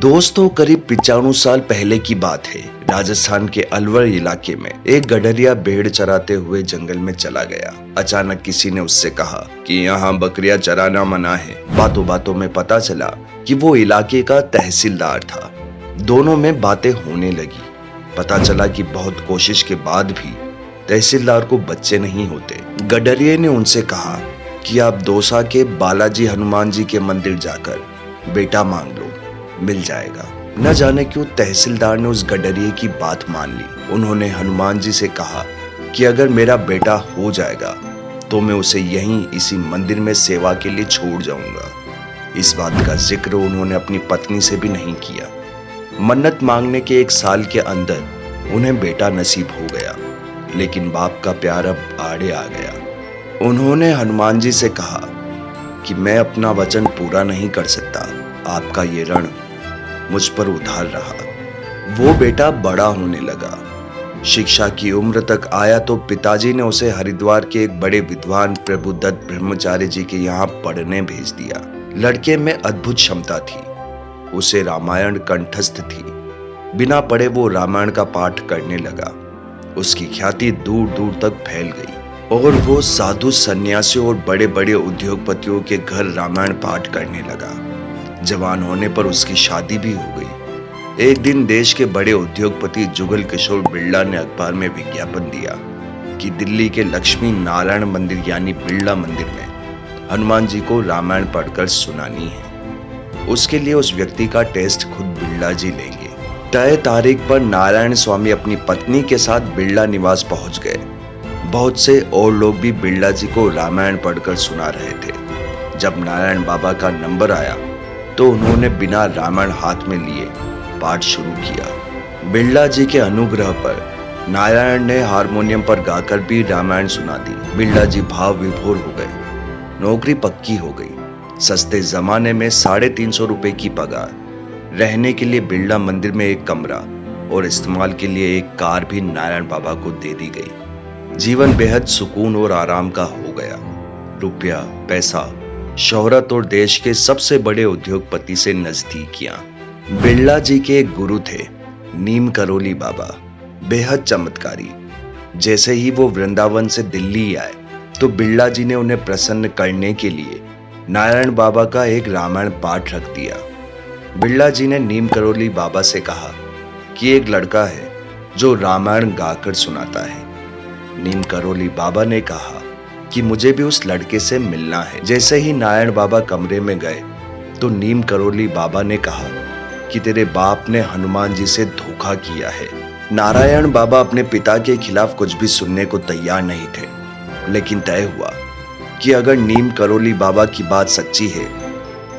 दोस्तों, करीब 95 साल पहले की बात है। राजस्थान के अलवर इलाके में एक गडरिया भेड़ चराते हुए जंगल में चला गया। अचानक किसी ने उससे कहा कि यहाँ बकरियां चराना मना है। बातों बातों में पता चला कि वो इलाके का तहसीलदार था। दोनों में बातें होने लगी। पता चला कि बहुत कोशिश के बाद भी तहसीलदार को बच्चे नहीं होते। गडरिये ने उनसे कहा कि आप दौसा के बालाजी हनुमान जी के मंदिर जाकर बेटा मांग लो, मिल जाएगा। न जाने क्यों तहसीलदार ने उस गडरिये की बात मान ली। उन्होंने हनुमान जी से कहा कि अगर मेरा बेटा हो जाएगा तो मैं उसे यहीं इसी मंदिर में सेवा के लिए छोड़ जाऊंगा। इस बात का जिक्र उन्होंने अपनी पत्नी से भी नहीं किया। मन्नत मांगने के 1 साल के अंदर उन्हें बेटा नसीब हो गया, लेकिन बाप का प्यार अब आड़े आ गया। उन्होंने हनुमान जी से कहा कि मैं अपना वचन पूरा नहीं कर सकता, आपका ये ऋण मुझ पर उधार रहा। वो बेटा बड़ा होने लगा, शिक्षा की उम्र तक आया तो पिताजी ने उसे हरिद्वार के एक बड़े विद्वान प्रभुदत्त ब्रह्मचारी जी के यहाँ पढ़ने भेज दिया। लड़के में अद्भुत क्षमता थी, उसे रामायण कंठस्थ थी। बिना पढ़े वो रामायण का पाठ करने लगा। उसकी ख्याति दूर दूर तक फैल गई और वो साधु सन्यासियों और बड़े बड़े उद्योगपतियों के घर रामायण पाठ करने लगा। जवान होने पर उसकी शादी भी हो गई। एक दिन देश के बड़े उद्योगपति जुगल किशोर बिरला ने अखबार में विज्ञापन दिया कि दिल्ली के लक्ष्मी नारायण मंदिर यानी बिरला मंदिर में हनुमान जी को रामायण पढ़कर सुनानी है। उसके लिए उस व्यक्ति का टेस्ट खुद बिरला जी लेंगे। तय तारीख पर नारायण स्वामी अपनी पत्नी के साथ बिरला निवास पहुंच गए। बहुत से और लोग भी बिरला जी को रामायण पढ़कर सुना रहे थे। जब नारायण बाबा का नंबर आया तो उन्होंने बिना रामायण हाथ में लिए पाठ शुरू किया। बिरला जी के अनुग्रह पर नारायण ने हारमोनियम पर गाकर भी रामायण सुना दी। बिरला जी भाव विभोर हो गए। नौकरी पक्की हो गई। सस्ते जमाने में 350 रुपए की पगार, रहने के लिए बिरला मंदिर में एक कमरा और इस्तेमाल के लिए एक कार भी नारायण बाबा को दे दी गई। जीवन बेहद सुकून और आराम का हो गया। रुपया, पैसा, शोहरत और देश के सबसे बड़े उद्योगपति से नजदीकियां। बिरला जी के एक गुरु थे, नीम करोली बाबा, बेहद चमत्कारी। जैसे ही वो वृंदावन से दिल्ली आए तो बिरला जी ने उन्हें प्रसन्न करने के लिए नारायण बाबा का एक रामायण पाठ रख दिया। बिरला जी ने नीम करोली बाबा से कहा कि एक लड़का है जो रामायण गाकर सुनाता है। नीम करोली बाबा ने कहा कि मुझे भी उस लड़के से मिलना है। जैसे ही नारायण बाबा कमरे में गए तो नीम करोली बाबा ने कहा कि तेरे बाप ने हनुमान जी से धोखा किया है। नारायण बाबा अपने पिता के खिलाफ कुछ भी सुनने को तैयार नहीं थे, लेकिन तय हुआ कि अगर नीम करोली बाबा की बात सच्ची है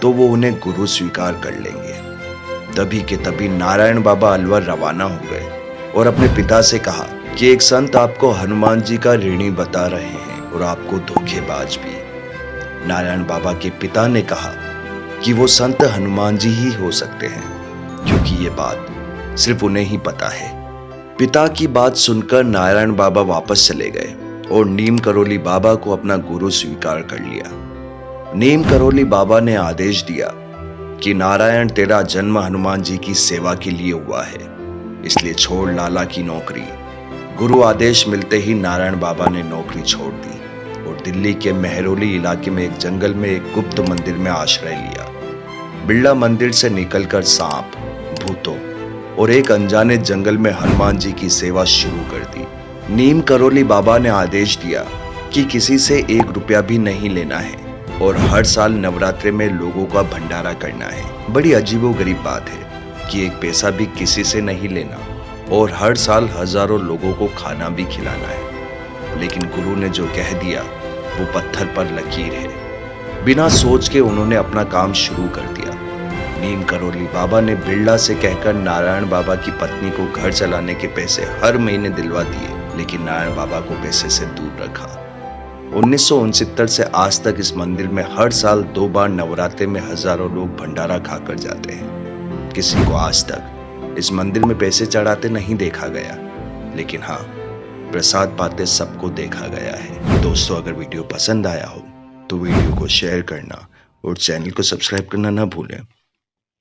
तो वो उन्हें गुरु स्वीकार कर लेंगे। तभी के तभी नारायण बाबा अलवर रवाना हो गए और अपने पिता से कहा कि एक संत आपको हनुमान जी का ऋणी बता रहे हैं और आपको धोखेबाज भी। नारायण बाबा के पिता ने कहा कि वो संत हनुमान जी ही हो सकते हैं, क्योंकि ये बात सिर्फ उन्हें ही पता है। पिता की बात सुनकर नारायण बाबा वापस चले गए और नीम करोली बाबा को अपना गुरु स्वीकार कर लिया। नीम करोली बाबा ने आदेश दिया कि नारायण, तेरा जन्म हनुमान जी की सेवा के लिए हुआ है, इसलिए छोड़ लाला की नौकरी। गुरु आदेश मिलते ही नारायण बाबा ने नौकरी छोड़ दी और दिल्ली के मेहरौली इलाके में एक जंगल में एक गुप्त मंदिर में आश्रय लिया। बिरला मंदिर से निकलकर सांप, भूतों और एक अनजाने जंगल में हनुमान जी की सेवा शुरू कर दी। नीम करोली बाबा ने आदेश दिया कि किसी से 1 रुपया भी नहीं लेना है और हर साल नवरात्रि में लोगों का भंडारा करना है। बड़ी अजीबोगरीब बात है कि 1 पैसा भी किसी से नहीं लेना और हर साल हजारों लोगों को खाना भी खिलाना है। लेकिन गुरु ने जो कह दिया वो पत्थर पर लकीर है। बिना सोच के उन्होंने अपना काम शुरू कर दिया। नीम करोली बाबा ने बिरला से कहकर नारायण बाबा की पत्नी को घर चलाने के पैसे हर महीने दिलवा दिए, लेकिन नारायण बाबा को पैसे से दूर रखा। 1969 से आज तक इस मंदिर में हर साल 2 बार नवरात्रि में हजारों लोग भंडारा खाकर जाते हैं। किसी को आज तक इस मंदिर में पैसे चढ़ाते नहीं देखा गया, लेकिन हाँ, प्रसाद पाते सबको देखा गया है। दोस्तों, अगर वीडियो पसंद आया हो तो वीडियो को शेयर करना और चैनल को सब्सक्राइब करना ना भूलें।